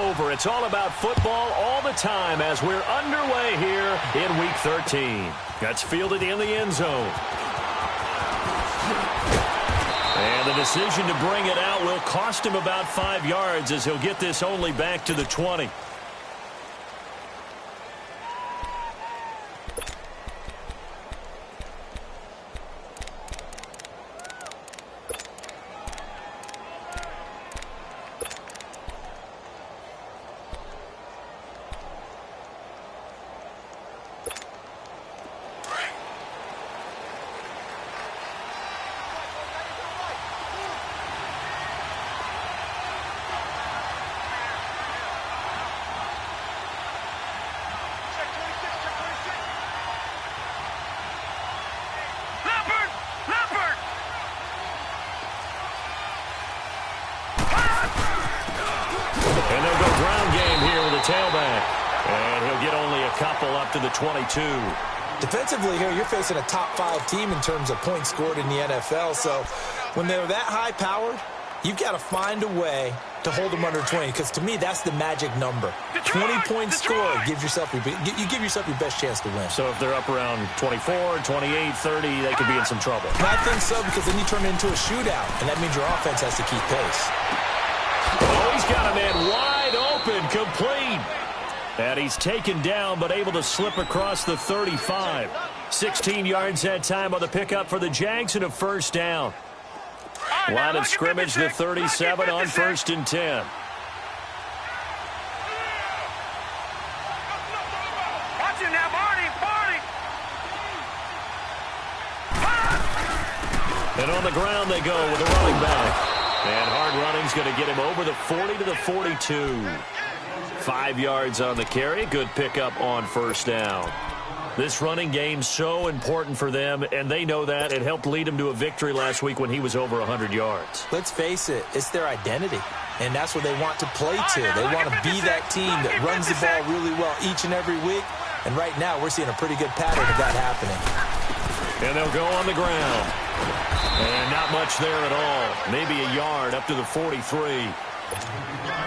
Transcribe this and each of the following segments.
over. It's all about football all the time as we're underway here in Week 13. That's fielded in the end zone. And the decision to bring it out will cost him about 5 yards as he'll get this only back to the 20. Tailback, and he'll get only a couple up to the 22. Defensively here, you're facing a top-5 team in terms of points scored in the NFL, so when they're that high-powered, you've got to find a way to hold them under 20, because to me, that's the magic number. 20 points scored, you give yourself your best chance to win. So if they're up around 24, 28, 30, they could be in some trouble. I think so, because then you turn it into a shootout, and that means your offense has to keep pace. Oh, he's got a man wide open, complete. And he's taken down, but able to slip across the 35. 16 yards that time on the pickup for the Jags and a first down. Line of scrimmage, the 37 on 1st and 10. Watch him now, Barney. And on the ground they go with a running back. And hard running's going to get him over the 40 to the 42. 5 yards on the carry. Good pickup on first down. This running game's so important for them, and they know that. It helped lead them to a victory last week when he was over 100 yards. Let's face it, it's their identity, and that's what they want to play to. They want to be that team that runs the ball really well each and every week, and right now we're seeing a pretty good pattern of that happening. And they'll go on the ground. And not much there at all. Maybe a yard up to the 43.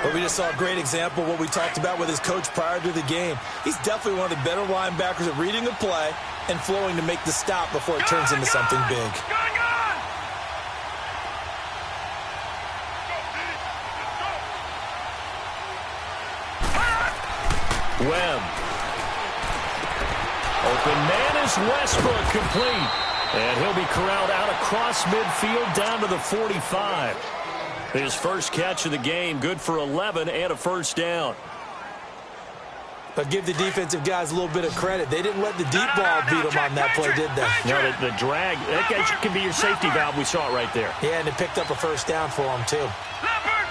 But we just saw a great example of what we talked about with his coach prior to the game. He's definitely one of the better linebackers at reading a play and flowing to make the stop before it turns into something big. Webb. Open man is Westbrook, complete. And he'll be corralled out across midfield down to the 45. His first catch of the game, good for 11 and a first down. But give the defensive guys a little bit of credit. They didn't let the deep ball beat them on that play, did they? No, the drag, that can be your safety valve. We saw it right there. Yeah, and it picked up a first down for him, too. Leopard!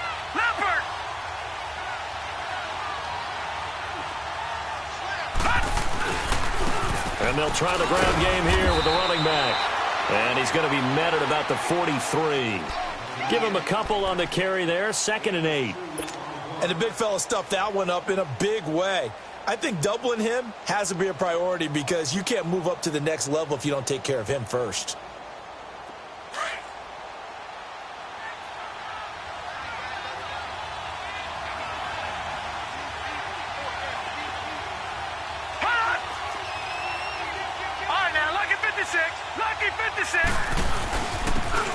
And they'll try the ground game here with the running back. And he's going to be met at about the 43. Give him a couple on the carry there, 2nd and 8. And the big fella stuffed that one up in a big way. I think doubling him has to be a priority because you can't move up to the next level if you don't take care of him first.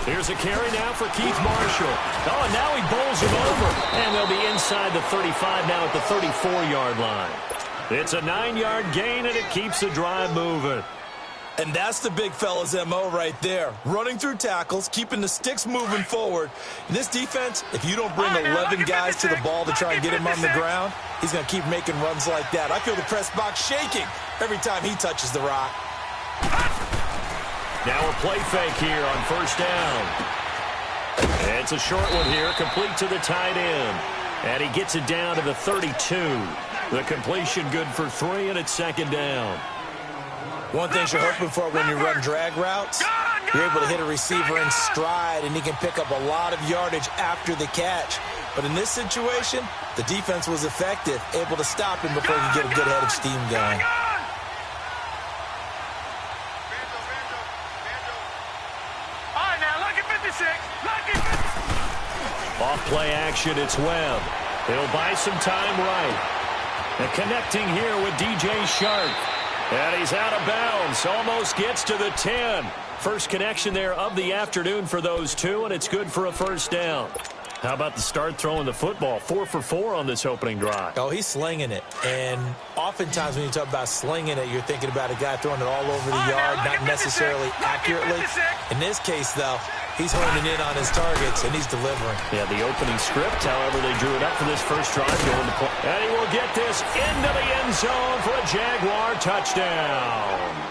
Here's a carry now for Keith Marshall. Oh, and now he bowls him over. And they'll be inside the 35 now at the 34-yard line. It's a 9-yard gain, and it keeps the drive moving. And that's the big fella's M.O. right there. Running through tackles, keeping the sticks moving forward. In this defense, if you don't bring 11 guys to the ball to try and get him on the ground, he's going to keep making runs like that. I feel the press box shaking every time he touches the rock. Now a play fake here on first down. And it's a short one here, complete to the tight end. And he gets it down to the 32. The completion good for 3, and it's 2nd down. One thing you're hoping for when you run drag routes, you're able to hit a receiver in stride, and he can pick up a lot of yardage after the catch. But in this situation, the defense was effective, able to stop him before he could get a good head of steam going. Off play action, it's Webb. He'll buy some time right. And connecting here with DJ Shark. And he's out of bounds. Almost gets to the 10. First connection there of the afternoon for those two, and it's good for a first down. How about the start throwing the football? 4 for 4 on this opening drive. Oh, he's slinging it. And oftentimes when you talk about slinging it, you're thinking about a guy throwing it all over the yard, not necessarily accurately. In this case, though, he's honing in on his targets, and he's delivering. Yeah, the opening script, however, they drew it up for this first drive going to play. And he will get this into the end zone for a Jaguar touchdown.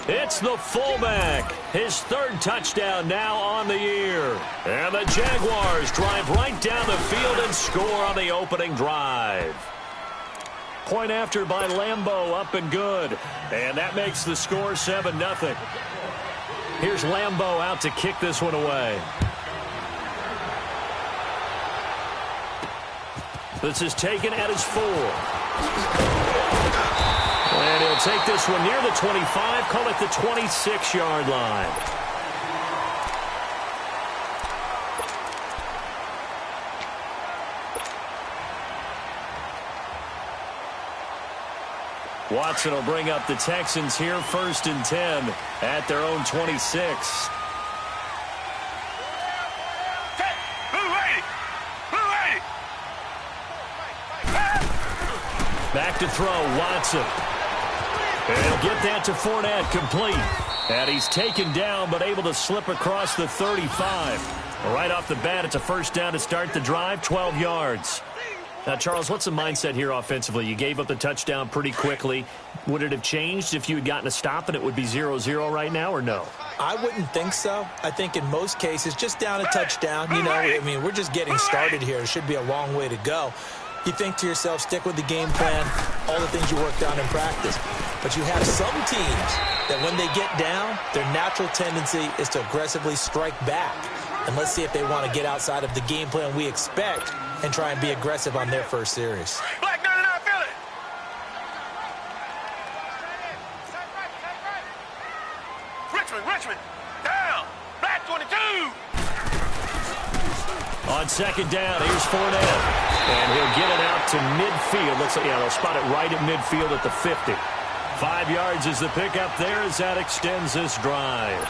It's the fullback. His third touchdown now on the year. And the Jaguars drive right down the field and score on the opening drive. Point after by Lambeau, up and good. And that makes the score 7-0. Here's Lambeau out to kick this one away. This is taken at his 4. And he'll take this one near the 25, call it the 26-yard line. Watson will bring up the Texans here, 1st and 10 at their own 26. Back to throw, Watson. And he'll get that to Fournette, complete. And he's taken down, but able to slip across the 35. Right off the bat, it's a first down to start the drive, 12 yards. Now, Charles, what's the mindset here offensively? You gave up the touchdown pretty quickly. Would it have changed if you had gotten a stop and it would be 0-0 right now, or no? I wouldn't think so. I think in most cases, just down a touchdown, you know, I mean, we're just getting started here. It should be a long way to go. You think to yourself, stick with the game plan, all the things you worked on in practice. But you have some teams that when they get down, their natural tendency is to aggressively strike back. And let's see if they want to get outside of the game plan we expect and try and be aggressive on their first series. Black 99, feel it. Richmond, down. Black 22. On second down, here's Fournette. And he'll get it out to midfield. Looks like, yeah, they'll spot it right at midfield at the 50. 5 yards is the pickup there as that extends this drive.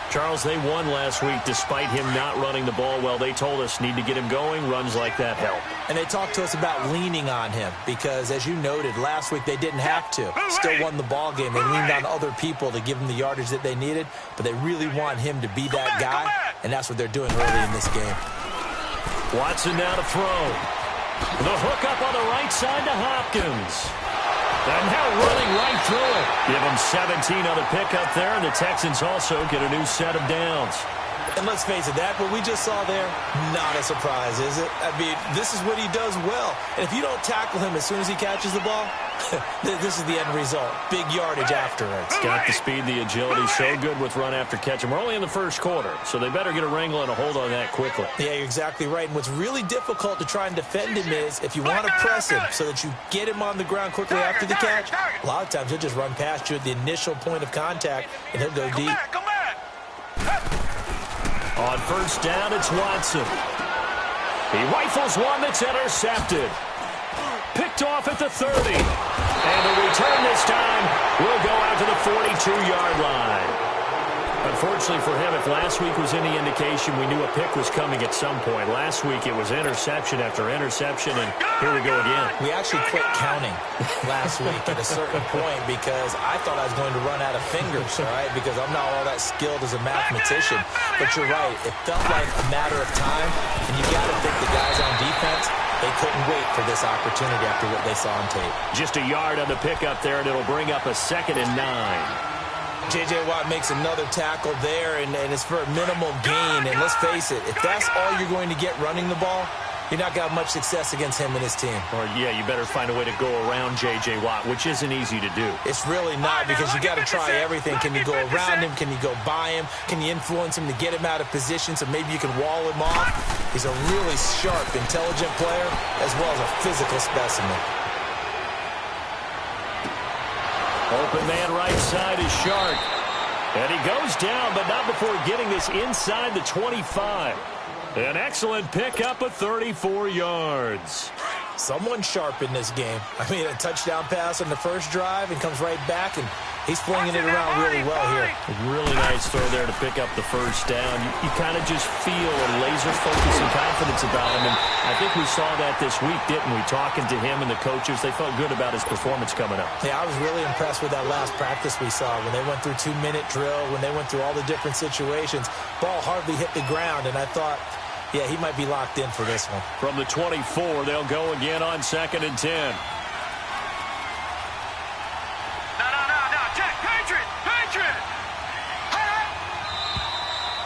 Charles, they won last week despite him not running the ball well. They told us need to get him going. Runs like that help. And they talked to us about leaning on him because, as you noted, last week they didn't have to. Still won the ball game. They leaned on other people to give them the yardage that they needed, but they really want him to be that guy, and that's what they're doing early in this game. Watson now to throw. The hook up on the right side to Hopkins. And now running right through it. Give them 17 on the pickup there, and the Texans also get a new set of downs. And let's face it, that what we just saw there, not a surprise, is it? I mean, this is what he does well. And if you don't tackle him as soon as he catches the ball, this is the end result. Big yardage afterwards. Got the speed, the agility, so good with run after catch. And we're only in the first quarter, so they better get a wrangle and a hold on that quickly. Yeah, you're exactly right. And what's really difficult to try and defend him is if you want to press him so that you get him on the ground quickly after the catch, a lot of times he'll just run past you at the initial point of contact, and he'll go deep. Come back. On first down, it's Watson. He rifles one that's intercepted. Picked off at the 30. And the return this time will go out to the 42-yard line. Unfortunately for him, if last week was any indication, we knew a pick was coming at some point. Last week it was interception after interception, and here we go again. We actually quit counting last week at a certain point because I thought I was going to run out of fingers, all right, because I'm not all that skilled as a mathematician. But you're right. It felt like a matter of time, and you got to think the guys on defense, they couldn't wait for this opportunity after what they saw on tape. Just a yard on the pickup there, and it'll bring up a 2nd and 9. J.J. Watt makes another tackle there, and it's for a minimal gain. And let's face it, if that's all you're going to get running the ball, you're not going to have much success against him and his team. Or, yeah, you better find a way to go around J.J. Watt, which isn't easy to do. It's really not because you got to try everything. Can you go around him? Can you go by him? Can you influence him to get him out of position so maybe you can wall him off? He's a really sharp, intelligent player as well as a physical specimen. Open man right side is Shark. And he goes down, but not before getting this inside the 25. An excellent pickup of 34 yards. Someone sharp in this game. I mean, a touchdown pass on the first drive and comes right back, and he's flinging it around really well here. Really nice throw there to pick up the first down. You kind of just feel a laser focus and confidence about him, and I think we saw that this week, didn't we? Talking to him and the coaches, they felt good about his performance coming up. Yeah, I was really impressed with that last practice we saw when they went through 2-minute drill, when they went through all the different situations. Ball hardly hit the ground, and I thought, yeah, he might be locked in for this one. From the 24, they'll go again on 2nd and 10. No, check, Patriot!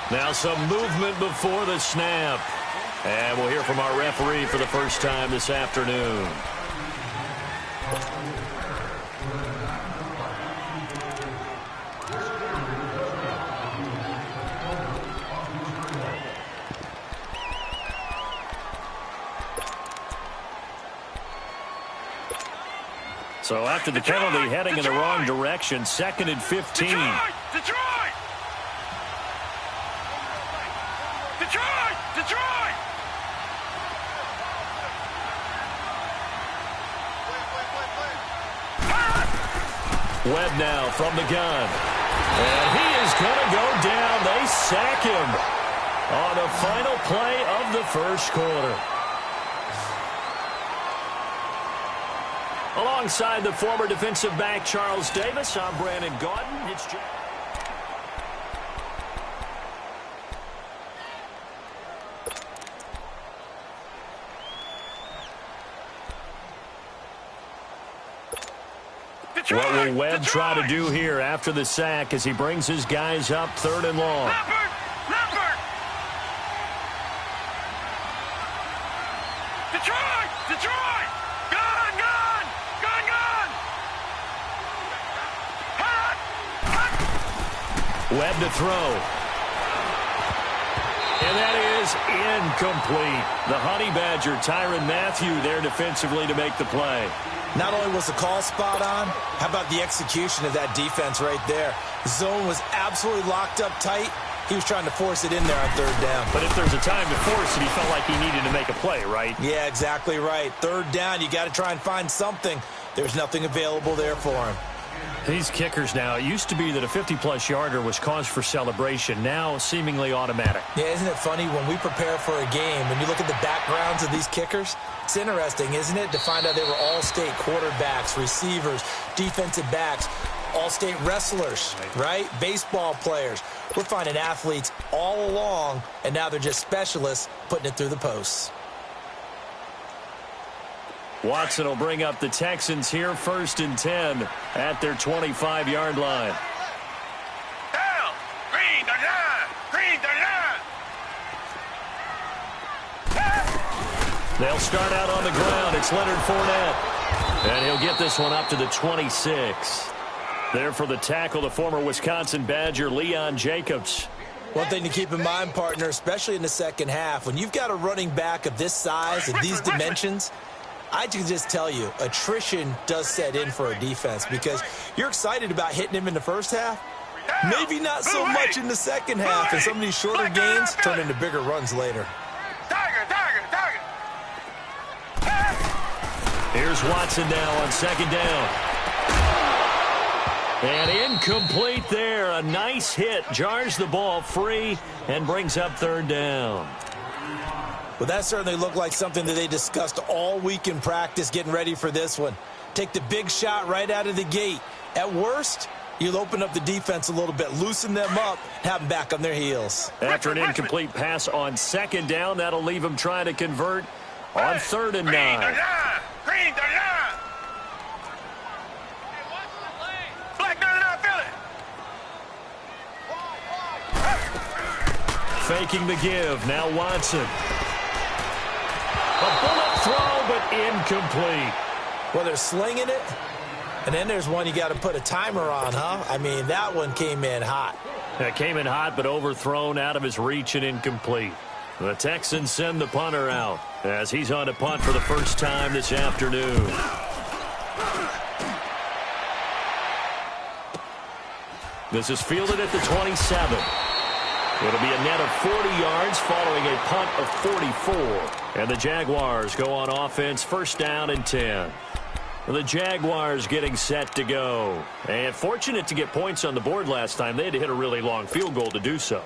Now some movement before the snap. And we'll hear from our referee for the first time this afternoon. So after the penalty, heading in the wrong direction, 2nd and 15. Detroit! Webb now from the gun. And he is going to go down. They sack him on the final play of the first quarter. Alongside the former defensive back Charles Davis, I'm Brandon Gaudin. It's what will Webb try to do here after the sack as he brings his guys up 3rd and long? Leopard! Detroit! Gun! Webb to throw. And that is incomplete. The Honey Badger, Tyrann Mathieu, there defensively to make the play. Not only was the call spot on, how about the execution of that defense right there? The zone was absolutely locked up tight. He was trying to force it in there on 3rd down. But if there's a time to force it, he felt like he needed to make a play, right? Yeah, exactly right. 3rd down, you got to try and find something. There's nothing available there for him. These kickers now, it used to be that a 50-plus yarder was cause for celebration. Now, seemingly automatic. Yeah, isn't it funny when we prepare for a game, when you look at the backgrounds of these kickers, it's interesting, isn't it, to find out they were all-state quarterbacks, receivers, defensive backs, all-state wrestlers, right? Baseball players. We're finding athletes all along, and now they're just specialists putting it through the posts. Watson will bring up the Texans here, 1st and 10 at their 25-yard line. Down! Green 39! They'll start out on the ground. It's Leonard Fournette. And he'll get this one up to the 26. There for the tackle, the former Wisconsin Badger, Leon Jacobs. One thing to keep in mind, partner, especially in the second half, when you've got a running back of this size and these dimensions, I can just tell you, attrition does set in for a defense because you're excited about hitting him in the first half. Maybe not so much in the second half, and some of these shorter gains turn into bigger runs later. Tiger! Here's Watson now on 2nd down. And incomplete there. A nice hit. Jars the ball free and brings up 3rd down. Well, that certainly looked like something that they discussed all week in practice getting ready for this one. Take the big shot right out of the gate. At worst, you'll open up the defense a little bit, loosen them up, have them back on their heels. After an incomplete pass on 2nd down, that'll leave them trying to convert on 3rd and 9. Green 39! Black 99 Philly! Faking the give. Now Watson. A bullet throw, but incomplete. Well, they're slinging it, and then there's one you got to put a timer on, huh? I mean, that one came in hot. That came in hot, but overthrown, out of his reach and incomplete. The Texans send the punter out as he's on to punt for the first time this afternoon. This is fielded at the 27. It'll be a net of 40 yards following a punt of 44. And the Jaguars go on offense, first down and 10. The Jaguars getting set to go. And fortunate to get points on the board last time. They had to hit a really long field goal to do so.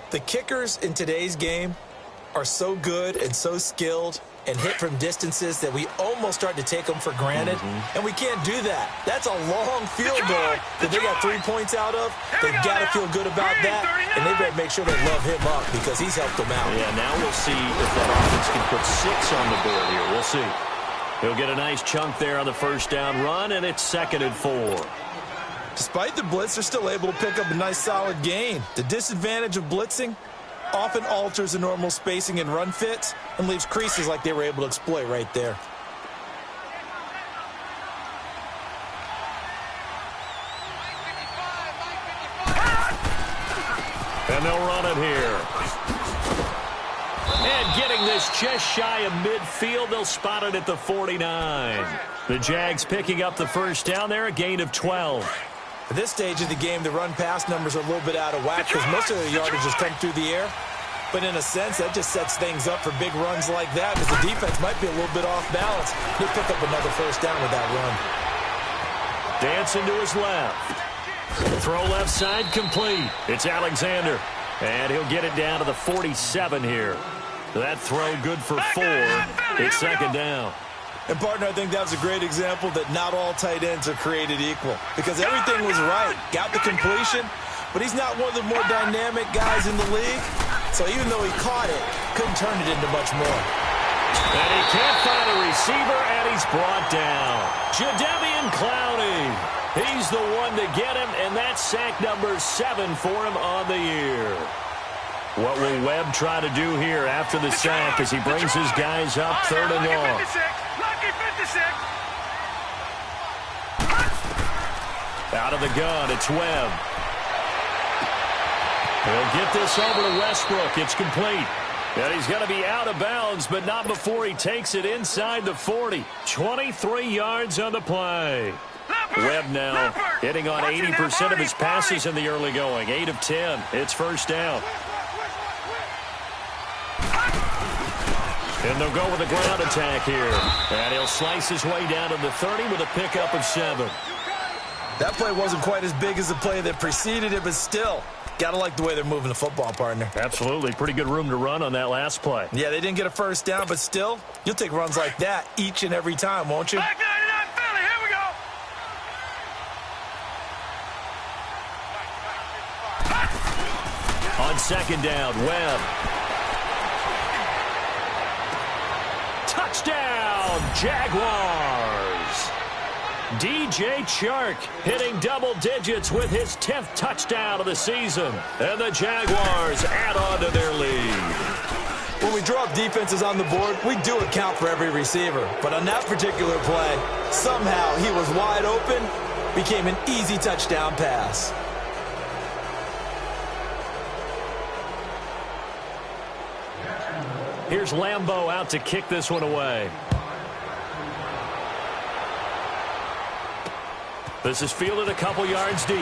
The kickers in today's game are so good and so skilled and hit from distances that we almost start to take them for granted. And we can't do that. That's a long field goal that they got 3 points out of. They've got to feel good about that, and they better make sure they love him up because he's helped them out. Yeah, now we'll see if that offense can put 6 on the board here. We'll see. He'll get a nice chunk there on the first down run, and it's 2nd and 4. Despite the blitz, they're still able to pick up a nice solid gain. The disadvantage of blitzing often alters the normal spacing and run fits and leaves creases like they were able to exploit right there. And they'll run it here. And getting this just shy of midfield, they'll spot it at the 49. The Jags picking up the first down there, a gain of 12. At this stage of the game, the run-pass numbers are a little bit out of whack because most of the yardage has come through the air. But in a sense, that just sets things up for big runs like that because the defense might be a little bit off balance. He'll pick up another first down with that run. Dancing to his left. Throw left side complete. It's Alexander. And he'll get it down to the 47 here. That throw good for 4. It's 2nd down. And, partner, I think that was a great example that not all tight ends are created equal because everything was right. Got the completion, but he's not one of the more dynamic guys in the league. So even though he caught it, couldn't turn it into much more. And he can't find a receiver, and he's brought down. Jadeveon Clowney. He's the one to get him, and that's sack number 7 for him on the year. What will Webb try to do here after the sack as he brings his guys up 3rd and long? Out of the gun, it's Webb. He'll get this over to Westbrook. It's complete. And he's going to be out of bounds, but not before he takes it inside the 40. 23 yards on the play. Webb now hitting on 80% of his passes in the early going. 8 of 10. It's first down. And they'll go with a ground attack here. And he'll slice his way down to the 30 with a pickup of 7. That play wasn't quite as big as the play that preceded it, but still, got to like the way they're moving the football, partner. Absolutely. Pretty good room to run on that last play. Yeah, they didn't get a first down, but still, you'll take runs like that each and every time, won't you? Back 99 Philly, here we go. On 2nd down, Webb. Touchdown, Jaguars. DJ Chark hitting double digits with his 10th touchdown of the season. And the Jaguars add on to their lead. When we draw up defenses on the board, we do account for every receiver. But on that particular play, somehow he was wide open, became an easy touchdown pass. Here's Lambeau out to kick this one away. This is fielded a couple yards deep.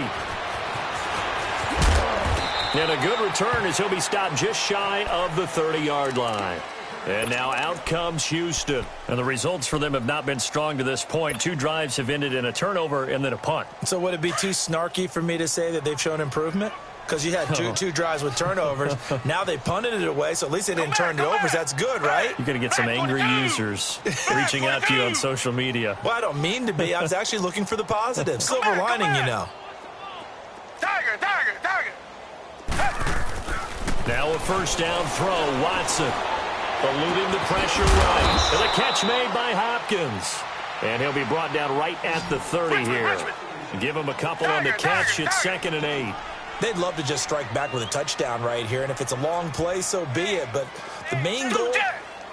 And a good return as he'll be stopped just shy of the 30-yard line. And now out comes Houston. And the results for them have not been strong to this point. 2 drives have ended in a turnover and then a punt. So would it be too snarky for me to say that they've shown improvement? Because you had two drives with turnovers. Now they punted it away, so at least they didn't turn it over. That's good, right? You're going to get some angry users reaching out to you on social media. Well, I don't mean to be. I was actually looking for the positive. Silver lining, you know. Tiger. Now a first down throw. Watson eluding the pressure right. And a catch made by Hopkins. And he'll be brought down right at the 30 here. Give him a couple on the catch. It's 2nd and 8. They'd love to just strike back with a touchdown right here, and if it's a long play, so be it. But the main goal,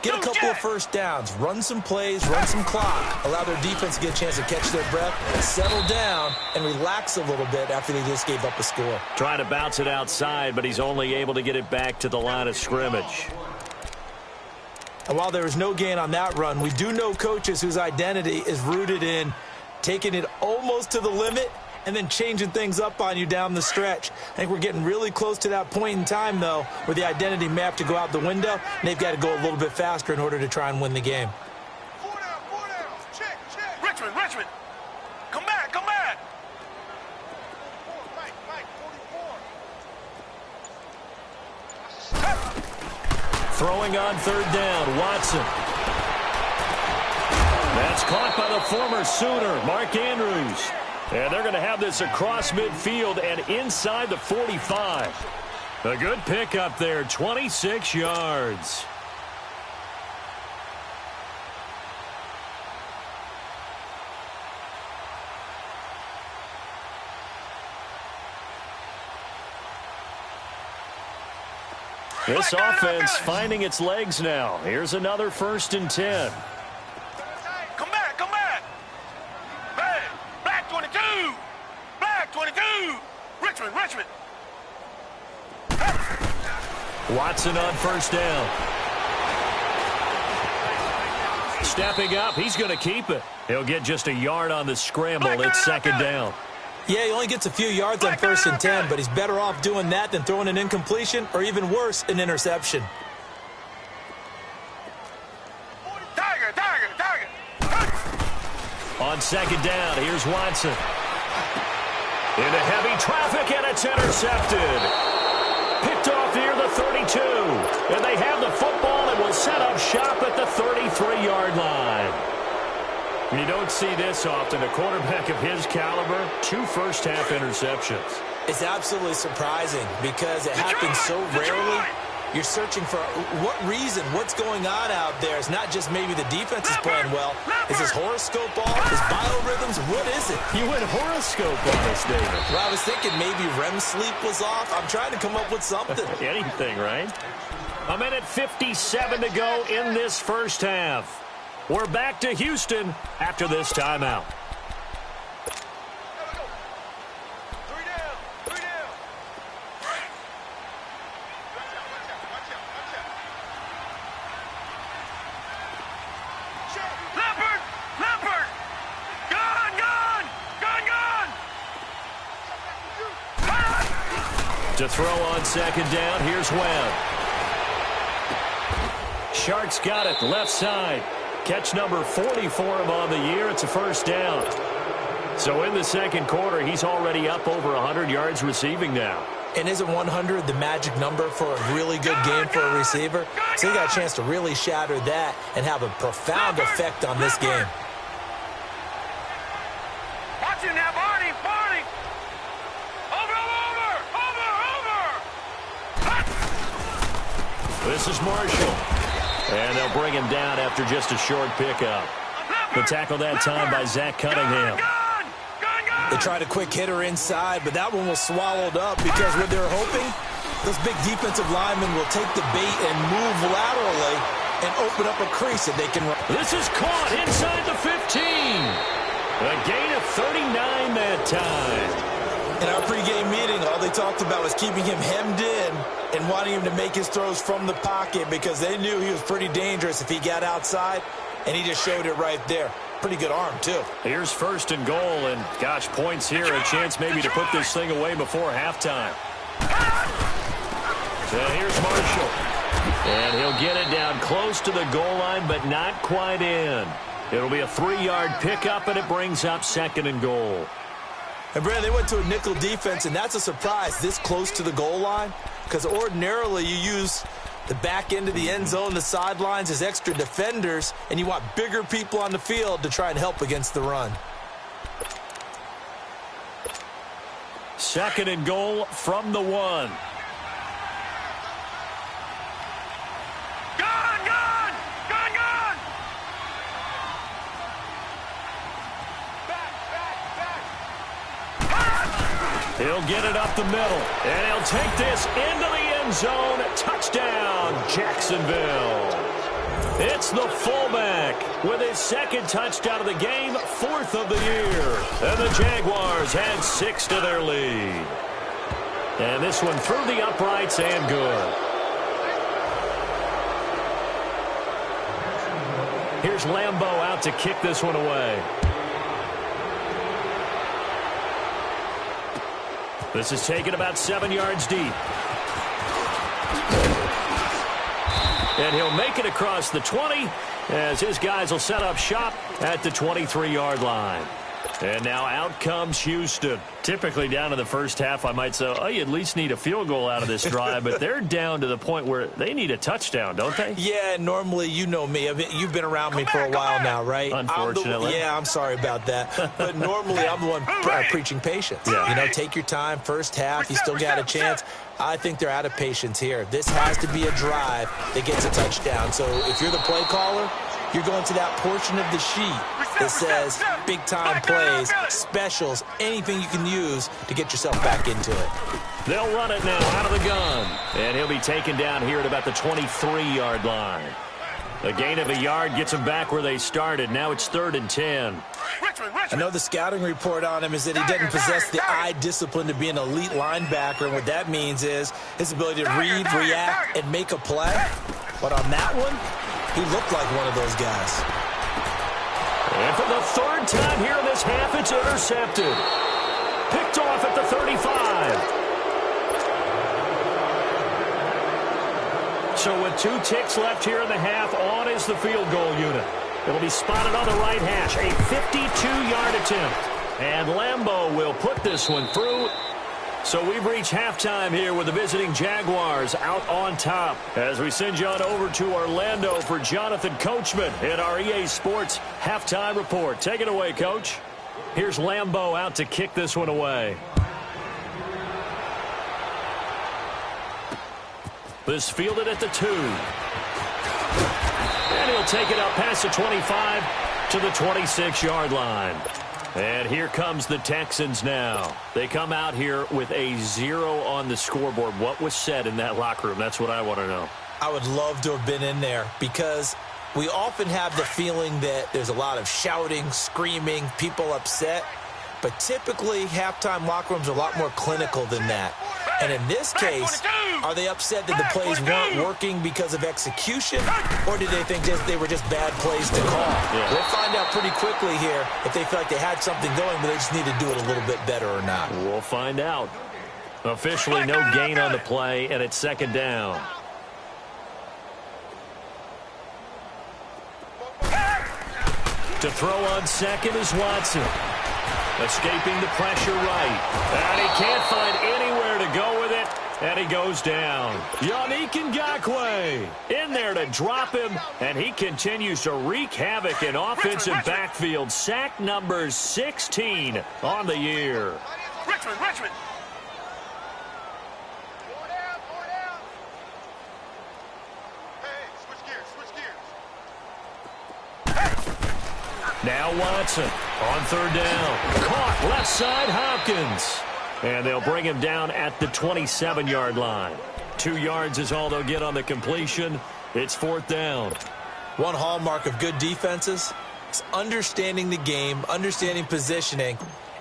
get a couple of first downs, run some plays, run some clock, allow their defense to get a chance to catch their breath, settle down, and relax a little bit after they just gave up a score. Trying to bounce it outside, but he's only able to get it back to the line of scrimmage. And while there was no gain on that run, we do know coaches whose identity is rooted in taking it almost to the limit and then changing things up on you down the stretch. I think we're getting really close to that point in time, though, where the identity may have to go out the window, and they've got to go a little bit faster in order to try and win the game. Four down. Check. Richmond. Come back. Mike, 44. Throwing on third down, Watson. That's caught by the former Sooner, Mark Andrews. And they're going to have this across midfield and inside the 45. A good pickup there, 26 yards. This offense finding its legs now. Here's another 1st and 10. Come back. Hey, black 22. Richmond. Watson on 1st down. Stepping up, he's going to keep it. He'll get just a yard on the scramble. It's 2nd down. Yeah, he only gets a few yards on 1st and 10, but he's better off doing that than throwing an incompletion or even worse, an interception. Tiger. On 2nd down, here's Watson. Into heavy traffic, and it's intercepted. Picked off near the 32. And they have the football and will set up shop at the 33-yard line. You don't see this often. A quarterback of his caliber, 2 first-half interceptions. It's absolutely surprising because it happens so rarely. You're searching for what reason, what's going on out there. It's not just maybe the defense is playing well. Is this horoscope off? Is biorhythms? What is it? You went horoscope on us, David. Well, I was thinking maybe REM sleep was off. I'm trying to come up with something. Anything, right? 1:57 to go in this first half. We're back to Houston after this timeout. Leopard! Gone! To throw on 2nd down, here's Webb. Sharks got it, left side. Catch number 40 for him on the year. It's a 1st down. So in the 2nd quarter, he's already up over 100 yards receiving now. And isn't 100 the magic number for a really good game for a receiver? So he got a chance to really shatter that and have a profound effect on this game. Watch him now, Barney! Over! This is Marshall. And they'll bring him down after just a short pickup. The tackle that time by Zach Cunningham. They tried a quick hitter inside, but that one was swallowed up because what they're hoping, those big defensive linemen will take the bait and move laterally and open up a crease that they can run. This is caught inside the 15. A gain of 39 that time. In our pregame meeting, all they talked about was keeping him hemmed in and wanting him to make his throws from the pocket because they knew he was pretty dangerous if he got outside, and he just showed it right there. Pretty good arm, too. Here's 1st and goal, and gosh, points here. A chance maybe to put this thing away before halftime. So here's Marshall. And he'll get it down close to the goal line, but not quite in. It'll be a 3-yard pickup, and it brings up 2nd and goal. And, Brandon, they went to a nickel defense, and that's a surprise this close to the goal line because ordinarily you use the back end of the end zone, the sidelines as extra defenders, and you want bigger people on the field to try and help against the run. 2nd and goal from the 1. He'll get it up the middle, and he'll take this into the end zone. Touchdown, Jacksonville. It's the fullback with his 2nd touchdown of the game, 4th of the year. And the Jaguars had 6 to their lead. And this one through the uprights and good. Here's Lambeau out to kick this one away. This is taken about 7 yards deep. And he'll make it across the 20 as his guys will set up shop at the 23-yard line. And now out comes Houston. Typically down in the first half, I might say, oh, you at least need a field goal out of this drive. But they're down to the point where they need a touchdown, don't they? Yeah, normally, you know me. You've been around me for a while now, right? Unfortunately. I'm sorry about that. But normally, I'm the one preaching patience. Yeah. You know, take your time. First half, you still got a chance. I think they're out of patience here. This has to be a drive that gets a touchdown. So if you're the play caller, you're going to that portion of the sheet that says big-time plays, specials, anything you can use to get yourself back into it. They'll run it now out of the gun. And he'll be taken down here at about the 23-yard line. A gain of a yard gets them back where they started. Now it's 3rd and 10. I know the scouting report on him is that he doesn't possess the eye discipline to be an elite linebacker. And what that means is his ability to read, react, and make a play. But on that one, he looked like one of those guys. And for the 3rd time here in this half, it's intercepted. Picked off at the 35. So with 2 ticks left here in the half, on is the field goal unit. It'll be spotted on the right hash, a 52-yard attempt. And Lambeau will put this one through. So we've reached halftime here with the visiting Jaguars out on top. As we send you on over to Orlando for Jonathan Coachman in our EA Sports halftime report. Take it away, Coach. Here's Lambeau out to kick this one away. This fielded at the 2. And he'll take it up past the 25 to the 26-yard line. And here comes the Texans now. They come out here with a 0 on the scoreboard. What was said in that locker room? That's what I want to know. I would love to have been in there because we often have the feeling that there's a lot of shouting, screaming, people upset. But typically, halftime locker rooms are a lot more clinical than that. And in this case, are they upset that the plays weren't working because of execution, or did they think they were just bad plays to call? Yeah. We'll find out pretty quickly here if they feel like they had something going, but they just need to do it a little bit better or not. We'll find out. Officially no gain on the play, and it's 2nd down. To throw on second is Watson. Escaping the pressure right. And he can't find anywhere to go with it. And he goes down. Yannick Ngakoue in there to drop him. And he continues to wreak havoc in offensive backfield. Sack number 16 on the year. Richmond. Now Watson on 3rd down. Caught left side Hopkins. And they'll bring him down at the 27-yard line. 2 yards is all they'll get on the completion. It's 4th down. One hallmark of good defenses is understanding the game, understanding positioning,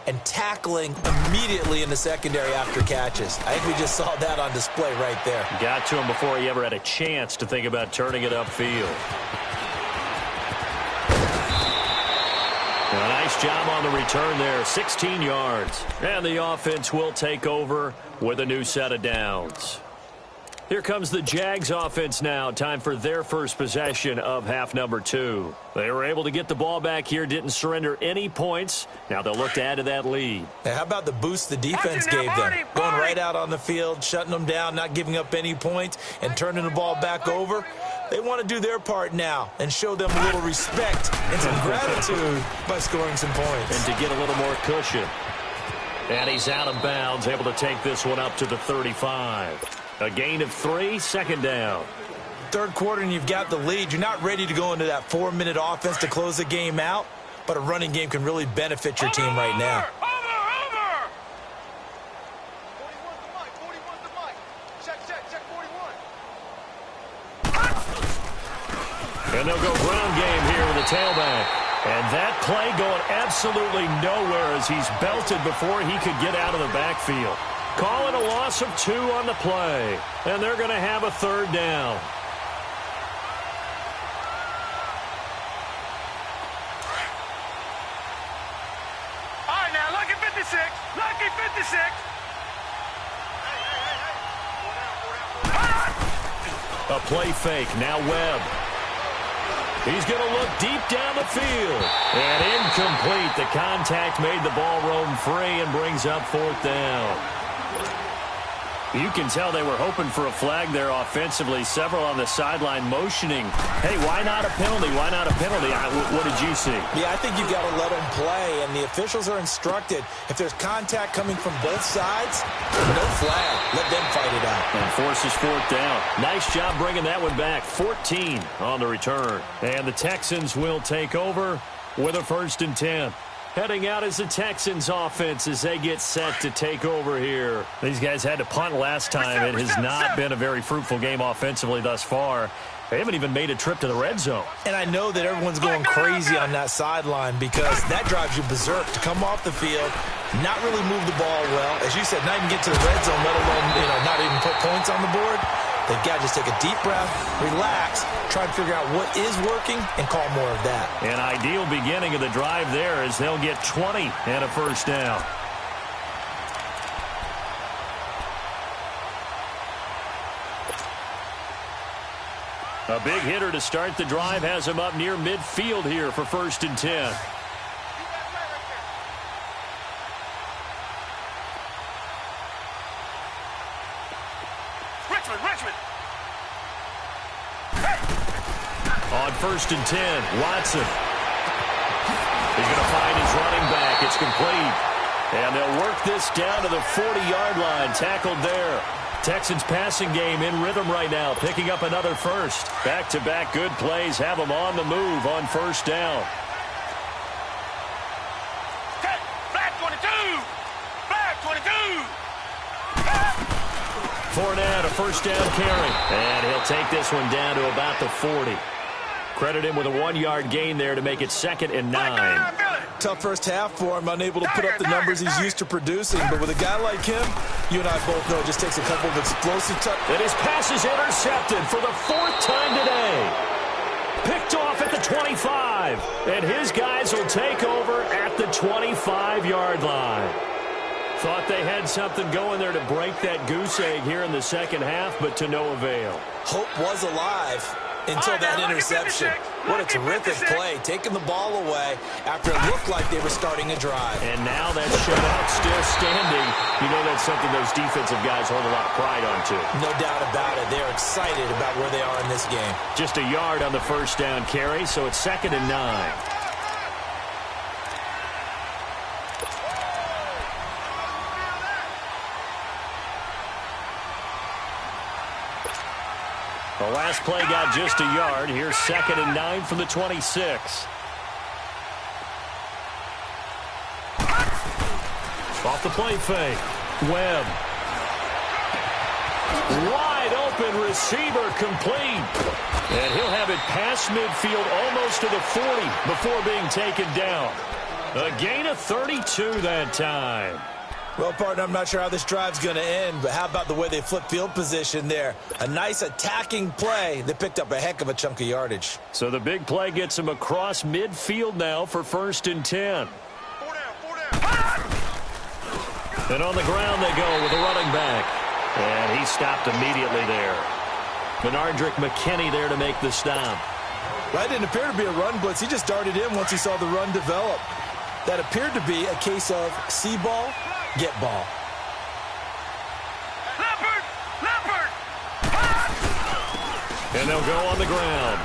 and tackling immediately in the secondary after catches. I think we just saw that on display right there. Got to him before he ever had a chance to think about turning it upfield. A nice job on the return there, 16 yards. And the offense will take over with a new set of downs. Here comes the Jags offense now. Time for their first possession of half number 2. They were able to get the ball back here, didn't surrender any points. Now they'll look to add to that lead. Now, how about the boost the defense gave them? Going right out on the field, shutting them down, not giving up any points, and turning the ball back over. They want to do their part now and show them a little respect and some gratitude by scoring some points. And to get a little more cushion. And he's out of bounds, able to take this one up to the 35. A gain of 3, 2nd down. 3rd quarter and you've got the lead. You're not ready to go into that 4-minute offense to close the game out, but a running game can really benefit your team right now. And they'll go ground game here with the tailback. And that play going absolutely nowhere as he's belted before he could get out of the backfield. Calling a loss of 2 on the play. And they're going to have a 3rd down. All right, now, lucky 56. Lucky 56. A play fake. Now Webb. He's going to look deep down the field. And incomplete. The contact made the ball roam free and brings up fourth down. You can tell they were hoping for a flag there offensively. Several on the sideline motioning. Hey, why not a penalty? Why not a penalty? What did you see? Yeah, I think you've got to let them play, and the officials are instructed. If there's contact coming from both sides, no flag. Let them fight it out. And forces fourth down. Nice job bringing that one back. 14 on the return. And the Texans will take over with a 1st and 10. Heading out as the Texans offense as they get set to take over here. These guys had to punt last time. It has not been a very fruitful game offensively thus far. They haven't even made a trip to the red zone. And I know that everyone's going crazy on that sideline because that drives you berserk to come off the field, not really move the ball well. As you said, not even get to the red zone, let alone, not even put points on the board. They've got to just take a deep breath, relax, try to figure out what is working, and call more of that. An ideal beginning of the drive there as they'll get 20 and a 1st down. A big hitter to start the drive has him up near midfield here for 1st and 10. Richmond. On 1st and 10, Watson. He's going to find his running back. It's complete. And they'll work this down to the 40-yard line. Tackled there. Texans passing game in rhythm right now, picking up another first. Back-to-back good plays have them on the move on 1st down. Flag 22! Flag 22! Fournette, a 1st down carry. And he'll take this one down to about the 40. Credit him with a 1-yard gain there to make it 2nd and 9. Tough first half for him, unable to put up the numbers he's used to producing. But with a guy like him, you and I both know it just takes a couple of explosive touches. And his pass is intercepted for the 4th time today. Picked off at the 25. And his guys will take over at the 25-yard line. Thought they had something going there to break that goose egg here in the second half, but to no avail. Hope was alive until that interception. What a terrific play, taking the ball away after it looked like they were starting a drive. And now that shutout still standing. You know that's something those defensive guys hold a lot of pride on, too. No doubt about it. They're excited about where they are in this game. Just a yard on the 1st down carry, so it's 2nd and 9. The last play got just a yard. Here's 2nd and 9 from the 26. Off the play fake. Webb. Wide open receiver complete. And he'll have it past midfield almost to the 40 before being taken down. A gain of 32 that time. Well, partner, I'm not sure how this drive's going to end, but how about the way they flip field position there? A nice attacking play that picked up a heck of a chunk of yardage. So the big play gets him across midfield now for 1st and 10. 4 down. And on the ground they go with a running back. And he stopped immediately there. Benardrick McKinney there to make the stop. That didn't appear to be a run blitz. He just darted in once he saw the run develop. That appeared to be a case of see ball, get ball. Leopard! And they'll go on the ground.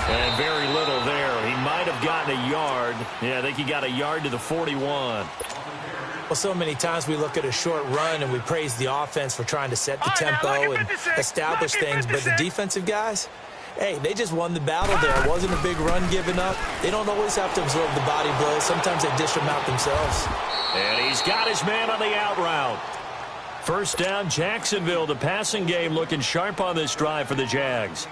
And very little there. He might have gotten a yard. Yeah, I think he got a yard to the 41. Well, so many times we look at a short run and we praise the offense for trying to set the tempo and establish things, but the defensive guys, hey, they just won the battle there. It wasn't a big run given up. They don't always have to absorb the body blows. Sometimes they dish them out themselves. And he's got his man on the out route. 1st down, Jacksonville. The passing game looking sharp on this drive for the Jags.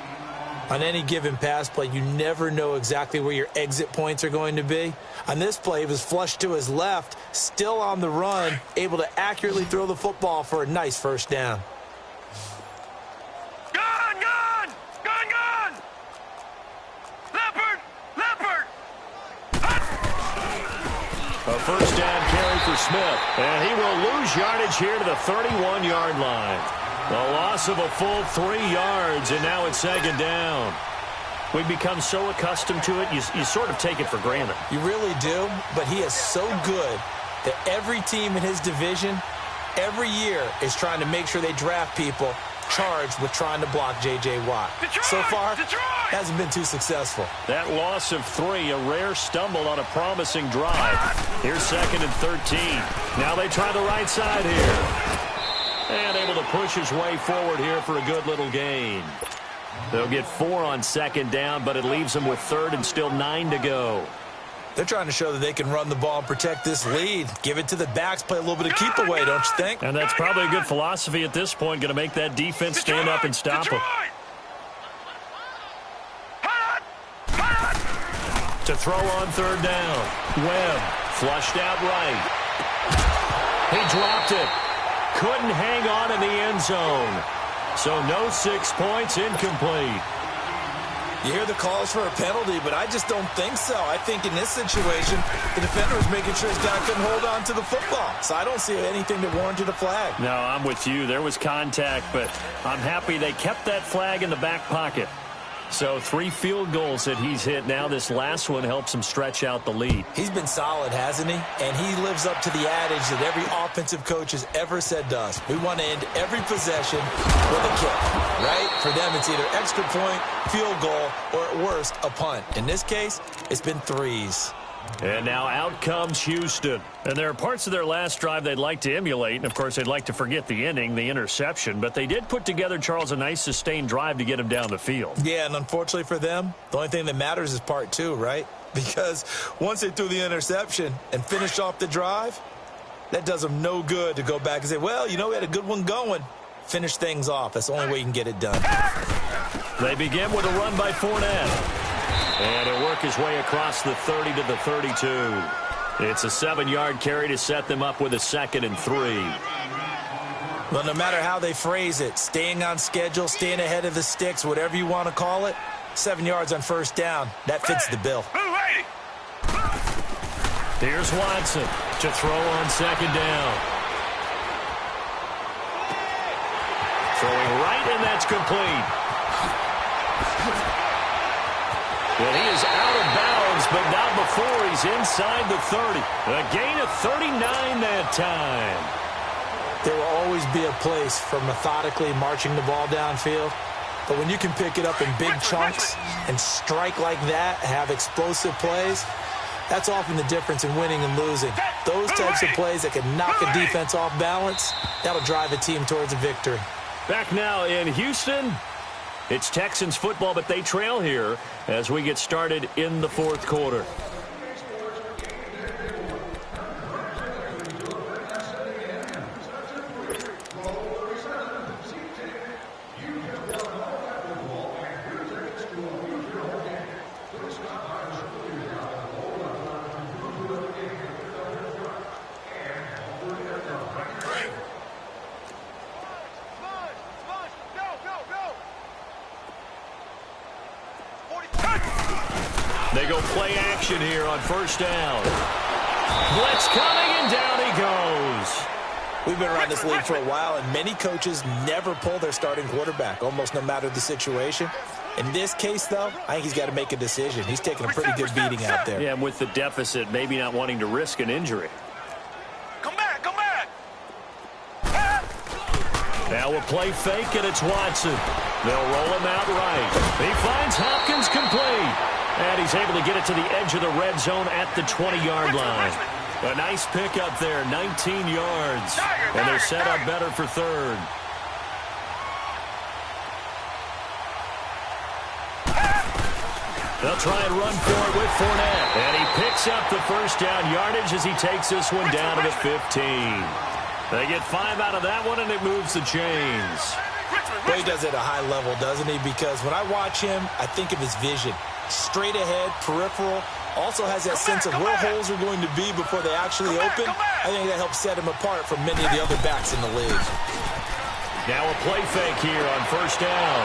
On any given pass play, you never know exactly where your exit points are going to be. On this play, he was flushed to his left, still on the run, able to accurately throw the football for a nice 1st down. A 1st down carry for Smith. And he will lose yardage here to the 31-yard line. A loss of a full 3 yards, and now it's second down. We've become so accustomed to it, you sort of take it for granted. You really do, but he is so good that every team in his division, every year, is trying to make sure they draft people charged with trying to block J.J. Watt. Detroit! So far, Detroit! hasn't been too successful. That loss of 3, a rare stumble on a promising drive. Here's second and 13. Now they try the right side here. And able to push his way forward here for a good little gain. They'll get 4 on second down, but it leaves them with third and still 9 to go. They're trying to show that they can run the ball and protect this lead. Give it to the backs, play a little bit of keep away, don't you think? And that's probably a good philosophy at this point, going to make that defense stand up and stop them. To throw on third down. Webb flushed out right. He dropped it. Couldn't hang on in the end zone. So no 6 points, incomplete. You hear the calls for a penalty, but I just don't think so. I think in this situation, the defender was making sure his guy couldn't hold on to the football. So I don't see anything that warranted a flag. No, I'm with you. There was contact, but I'm happy they kept that flag in the back pocket. So 3 field goals that he's hit now. This last one helps him stretch out the lead. He's been solid, hasn't he? And he lives up to the adage that every offensive coach has ever said to us. We want to end every possession with a kick, right? For them, it's either extra point, field goal, or at worst, a punt. In this case, it's been 3s. And now out comes Houston. And there are parts of their last drive they'd like to emulate. And, of course, they'd like to forget the inning, the interception. But they did put together, Charles, a nice sustained drive to get him down the field. Yeah, and unfortunately for them, the only thing that matters is part 2, right? Because once they threw the interception and finished off the drive, that does them no good to go back and say, well, you know, we had a good one going. Finish things off. That's the only way you can get it done. They begin with a run by Fournette. And he'll work his way across the 30 to the 32. It's a 7-yard carry to set them up with a 2nd and 3. Well, no matter how they phrase it, staying on schedule, staying ahead of the sticks, whatever you want to call it, 7 yards on first down, that fits the bill. Here's Watson to throw on second down. Throwing right, and that's complete. Well, he is out of bounds, but not before he's inside the 30. A gain of 39 that time. There will always be a place for methodically marching the ball downfield. But when you can pick it up in big chunks and strike like that, have explosive plays, that's often the difference in winning and losing. Those types of plays that can knock a defense off balance, that'll drive a team towards a victory. Back now in Houston. It's Texans football, but they trail here as we get started in the 4th quarter. They go play action here on first down. Blitz coming, and down he goes. We've been around this league for a while, and many coaches never pull their starting quarterback, almost no matter the situation. In this case, though, I think he's got to make a decision. He's taking a pretty good beating out there. Yeah, and with the deficit, maybe not wanting to risk an injury. Come back, come back. Now a play fake, and it's Watson. They'll roll him out right. He finds Hopkins complete. And he's able to get it to the edge of the red zone at the 20-yard line. A nice pickup there, 19 yards. And they're set up better for third. They'll try and run for it with Fournette. And he picks up the first down yardage as he takes this one down to the 15. They get 5 out of that one, and it moves the chains. Well, he does it at a high level, doesn't he? Because when I watch him, I think of his vision. Straight ahead, peripheral, also has that sense of where holes are going to be before they actually open. I think that helps set him apart from many of the other backs in the league. Now a play fake here on first down.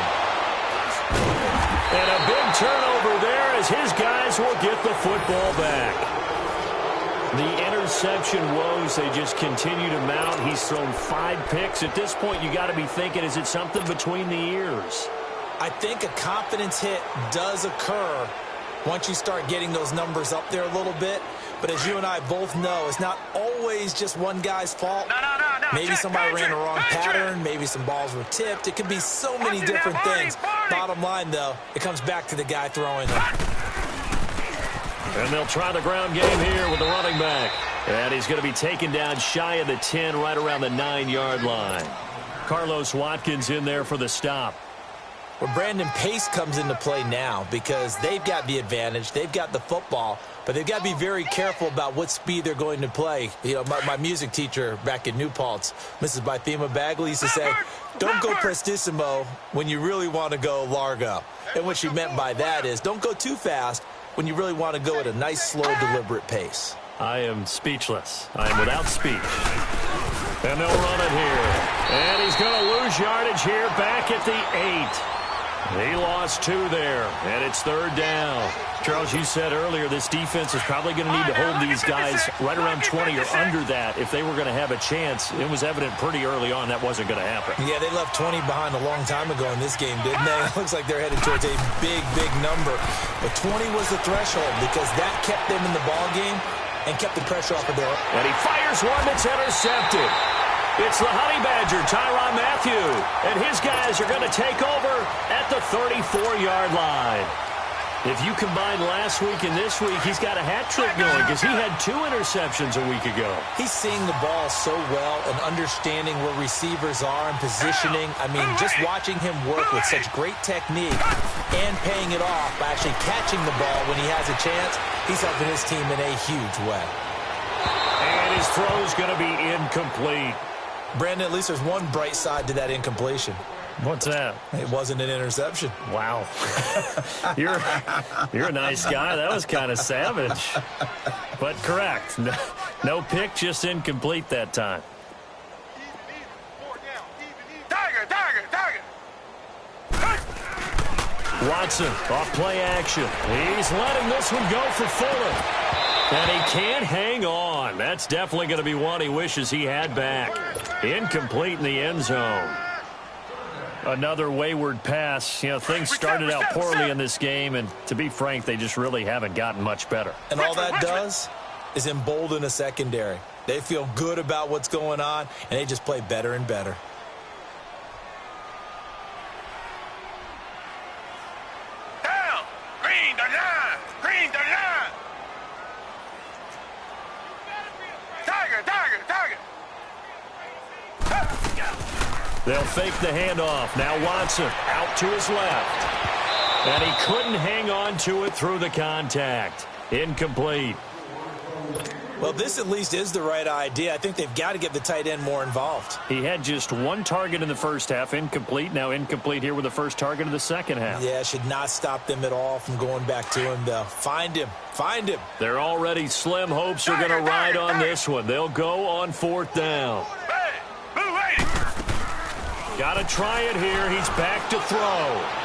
And a big turnover there as his guys will get the football back. The interception woes, they just continue to mount. He's thrown 5 picks. At this point, you got to be thinking, is it something between the ears? I think a confidence hit does occur once you start getting those numbers up there a little bit. But as you and I both know, it's not always just one guy's fault. No. Maybe somebody ran a wrong pattern. Maybe some balls were tipped. It could be so many different things. Bottom line, though, it comes back to the guy throwing them. And they'll try the ground game here with the running back. And he's going to be taken down shy of the 10, right around the 9-yard line. Carlos Watkins in there for the stop. Well, Brandon, pace comes into play now because they've got the advantage. They've got the football, but they've got to be very careful about what speed they're going to play. You know, my music teacher back in New Paltz, Mrs. Bythema Bagley, used to say, don't go prestissimo when you really want to go largo. And what she meant by that is don't go too fast when you really want to go at a nice, slow, deliberate pace. I am speechless. I am without speech. And they'll run it here. And he's going to lose yardage here back at the 8. He lost 2 there, and it's 3rd down. Charles, you said earlier this defense is probably going to need to hold these guys right around 20 or under that if they were going to have a chance. It was evident pretty early on that wasn't going to happen. Yeah, they left 20 behind a long time ago in this game, didn't they? It looks like they're headed towards a big, big number. But 20 was the threshold because that kept them in the ball game and kept the pressure off of their... And he fires one that's intercepted. It's the Honey Badger, Tyrann Mathieu, and his guys are going to take over at the 34-yard line. If you combine last week and this week, he's got a hat trick going because he had 2 interceptions a week ago. He's seeing the ball so well and understanding where receivers are and positioning. I mean, just watching him work with such great technique and paying it off by actually catching the ball when he has a chance, he's helping his team in a huge way. And his throw's going to be incomplete. Brandon, at least there's one bright side to that incompletion. What's that? It wasn't an interception. Wow. You're a nice guy. That was kind of savage. But correct. No pick, just incomplete that time. Tiger. Watson, off play action. He's letting this one go for Fuller. And he can't hang on. That's definitely going to be one he wishes he had back. Incomplete in the end zone. Another wayward pass. You know, things started out poorly in this game, and to be frank, they just really haven't gotten much better. And all that does is embolden a secondary. They feel good about what's going on, and they just play better and better. Down. Green the line. Tiger. They'll fake the handoff. Now Watson out to his left. And he couldn't hang on to it through the contact. Incomplete. Well, this at least is the right idea. I think they've got to get the tight end more involved. He had just 1 target in the first half, incomplete. Now incomplete here with the first target of the second half. Yeah, should not stop them at all from going back to him, though. Find him. Their already slim hopes are going to ride on this one. They'll go on 4th down. Got to try it here. He's back to throw.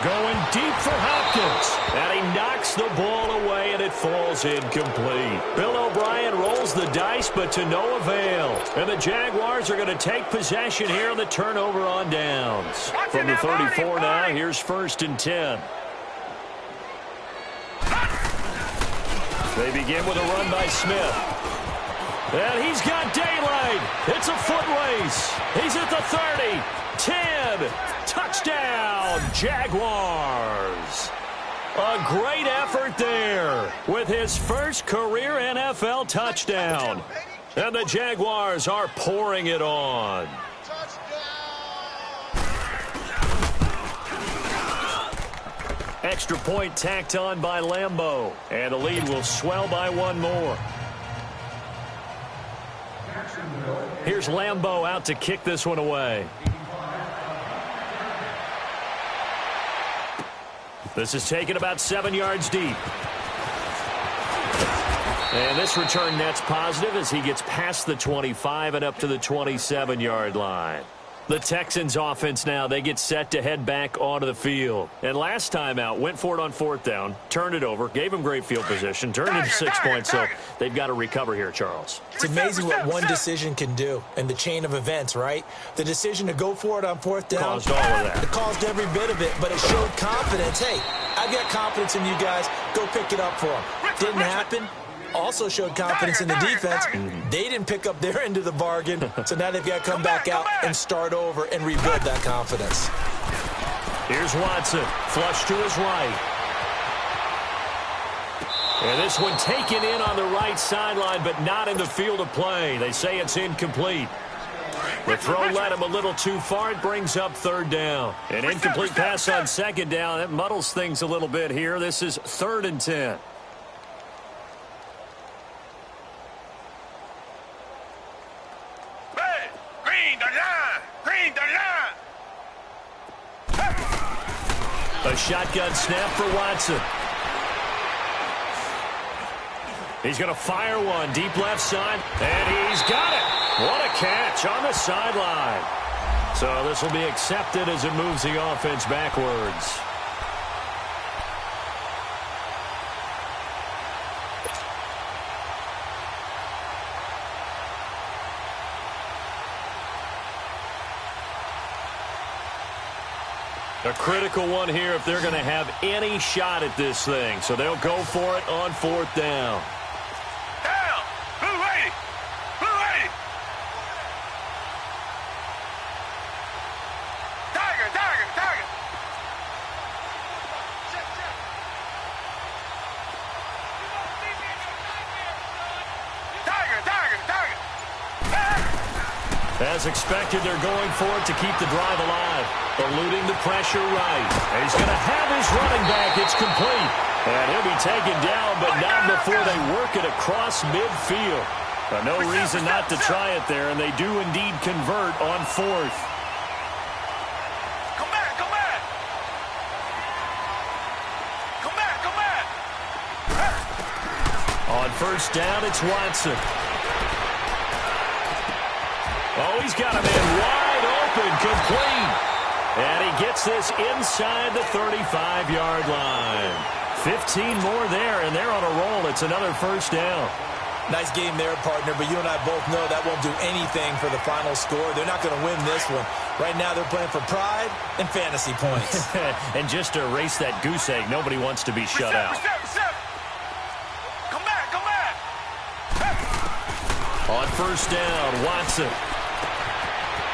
Going deep for Hopkins. And he knocks the ball away, and it falls incomplete. Bill O'Brien rolls the dice, but to no avail. And the Jaguars are going to take possession here on the turnover on downs. From the 34 now, here's 1st and 10. They begin with a run by Smith. And he's got daylight. It's a foot race. He's at the 30. 10, touchdown, Jaguars. A great effort there with his first career NFL touchdown. And the Jaguars are pouring it on. Extra point tacked on by Lambeau. And the lead will swell by 1 more. Here's Lambeau out to kick this one away. This is taken about 7 yards deep. And this return net's positive as he gets past the 25 and up to the 27-yard line. The Texans offense now, they get set to head back onto the field. And last time out, went for it on fourth down, turned it over, gave them great field position, turned into 6 points, so they've got to recover here, Charles. It's amazing what one decision can do in the chain of events, right? The decision to go for it on fourth down. Caused all of that. It caused every bit of it, but it showed confidence. Hey, I've got confidence in you guys. Go pick it up for them. Didn't happen. Also showed confidence in the defense. They didn't pick up their end of the bargain, so now they've got to come back out and start over and rebuild that confidence. Here's Watson, flush to his right. And this one taken in on the right sideline, but not in the field of play. They say it's incomplete. The throw led him a little too far. It brings up third down. An incomplete pass on second down. That muddles things a little bit here. This is 3rd and 10. A shotgun snap for Watson. He's going to fire one deep left side, and he's got it. What a catch on the sideline. So this will be accepted as it moves the offense backwards. A critical one here if they're going to have any shot at this thing. So they'll go for it on fourth down. Down! Blue 80! Blue 80! Tiger! Tiger! Tiger! Tiger! Tiger! Tiger! As expected, they're going for it to keep the drive alive. Eluding the pressure right. He's going to have his running back. It's complete. And he'll be taken down, but not before they work it across midfield. No reason not to try it there, and they do indeed convert on fourth. Come back! Come back! Come back! Come back! On first down, it's Watson. Oh, he's got a man wide open, complete. And he gets this inside the 35-yard line. 15 more there, and they're on a roll. It's another first down. Nice game there, partner, but you and I both know that won't do anything for the final score. They're not going to win this one. Right now they're playing for pride and fantasy points. And just to erase that goose egg, nobody wants to be shut out. Come back! Come back! On first down, Watson.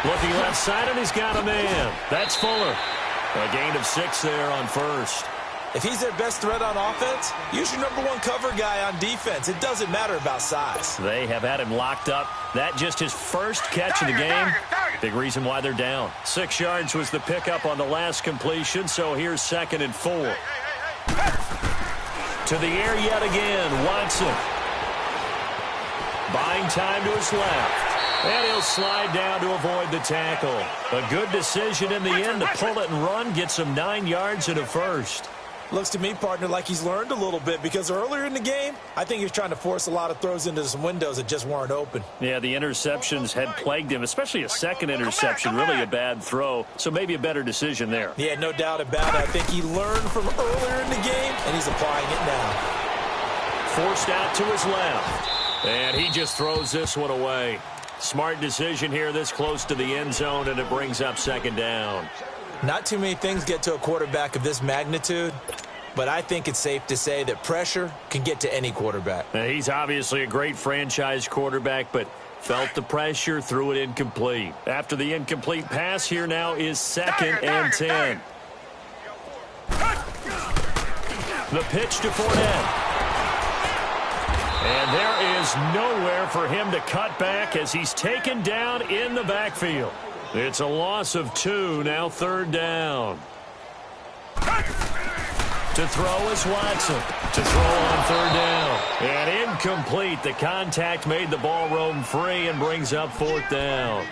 Looking left side, and he's got a man. That's Fuller. A gain of 6 there on first. If he's their best threat on offense, use your number 1 cover guy on defense. It doesn't matter about size. They have had him locked up. That just his first catch of the game. Big reason why they're down. 6 yards was the pickup on the last completion, so here's 2nd and 4. To the air yet again, Watson. Buying time to his left. And he'll slide down to avoid the tackle. A good decision in the end to pull it and run, get some 9 yards and a first. Looks to me, partner, like he's learned a little bit because earlier in the game, I think he was trying to force a lot of throws into some windows that just weren't open. Yeah, the interceptions had plagued him, especially a second interception, really a bad throw, so maybe a better decision there. Yeah, no doubt about it. I think he learned from earlier in the game, and he's applying it now. Forced out to his left, and he just throws this one away. Smart decision here this close to the end zone, and it brings up 2nd down. Not too many things get to a quarterback of this magnitude, but I think it's safe to say that pressure can get to any quarterback. He's obviously a great franchise quarterback, but felt the pressure, threw it incomplete. After the incomplete pass, here now is 2nd and 10. The pitch to Fournette. And there is nowhere for him to cut back as he's taken down in the backfield. It's a loss of 2, now 3rd down. To throw is Watson. To throw on 3rd down. And incomplete. The contact made the ball roam free and brings up 4th down.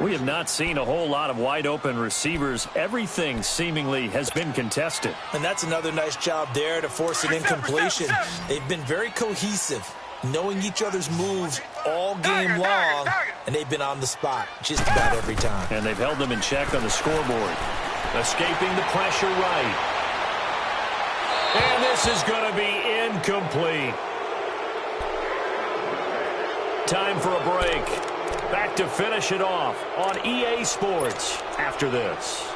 We have not seen a whole lot of wide-open receivers. Everything seemingly has been contested. And that's another nice job there to force an incompletion. They've been very cohesive, knowing each other's moves all game long. and they've been on the spot just about every time. And they've held them in check on the scoreboard. Escaping the pressure right. And this is going to be incomplete. Time for a break. Back to finish it off on EA Sports after this.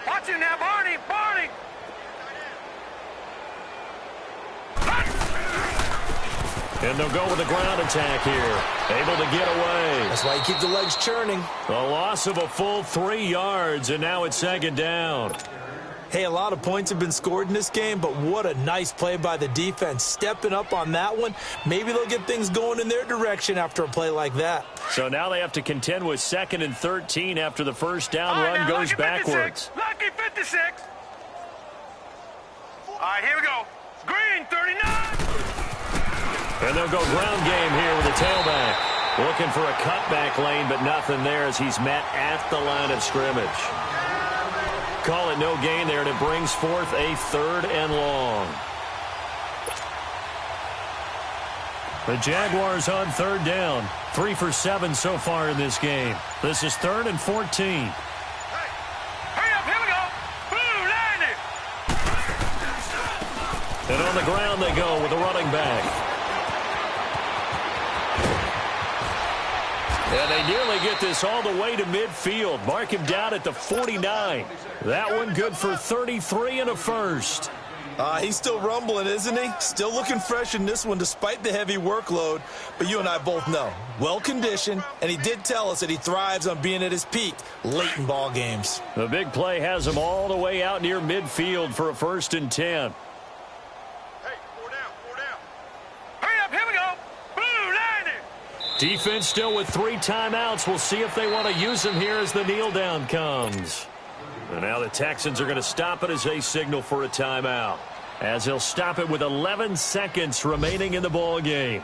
Watch it now, Barney! Barney! And they'll go with a ground attack here. Able to get away. That's why you keep the legs churning. A loss of a full 3 yards, and now it's second down. Hey, a lot of points have been scored in this game, but what a nice play by the defense. Stepping up on that one. Maybe they'll get things going in their direction after a play like that. So now they have to contend with 2nd and 13 after the first down run now, goes lucky backwards. 56. Lucky 56. All right, here we go. Green, 39. And they'll go ground game here with the tailback. Looking for a cutback lane, but nothing there as he's met at the line of scrimmage. Call it no gain there, and it brings forth a 3rd and long. The Jaguars on 3rd down. 3 for 7 so far in this game. This is 3rd and 14. Hurry up, here we go. Blue, landed. And on the ground they go with a running back. And they nearly get this all the way to midfield. Mark him down at the 49. That one good for 33 and a first. He's still rumbling, isn't he? Still looking fresh in this one despite the heavy workload. But you and I both know, well-conditioned, and he did tell us that he thrives on being at his peak late in ball games. The big play has him all the way out near midfield for a 1st and 10. Defense still with 3 timeouts. We'll see if they want to use them here as the kneel down comes. And now the Texans are going to stop it as they signal for a timeout. As they'll stop it with 11 seconds remaining in the ball game.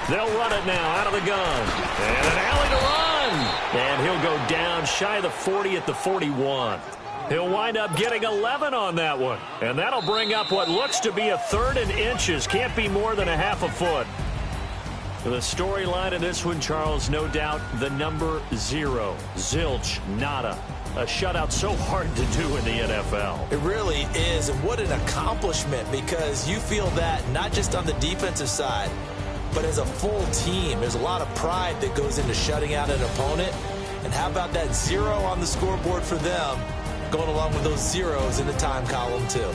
They'll run it now out of the gun. And an alley to run. And he'll go down shy of the 40 at the 41. He'll wind up getting 11 on that one. And that'll bring up what looks to be a 3rd and inches. Can't be more than a half a foot. The storyline in this one, Charles, no doubt the number 0. Zilch, nada. A shutout so hard to do in the NFL. It really is. And what an accomplishment, because you feel that not just on the defensive side, but as a full team. There's a lot of pride that goes into shutting out an opponent. And how about that 0 on the scoreboard for them, going along with those zeros in the time column too.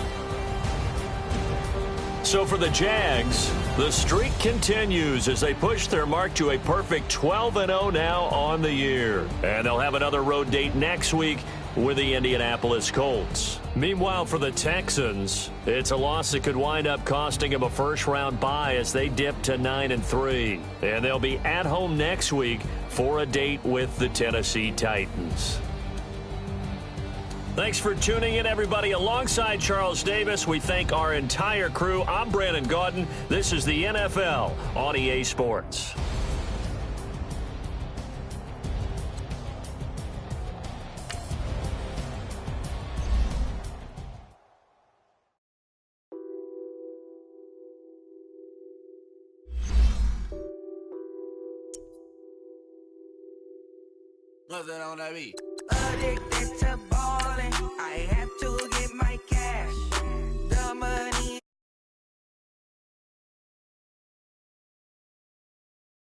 So for the Jags, the streak continues as they push their mark to a perfect 12-0 now on the year. And they'll have another road date next week with the Indianapolis Colts. Meanwhile, for the Texans, it's a loss that could wind up costing them a first-round bye as they dip to 9-3. And they'll be at home next week for a date with the Tennessee Titans. Thanks for tuning in, everybody. Alongside Charles Davis, we thank our entire crew. I'm Brandon Gaudin. This is the NFL on EA Sports. Addicted to ballin', I have to get my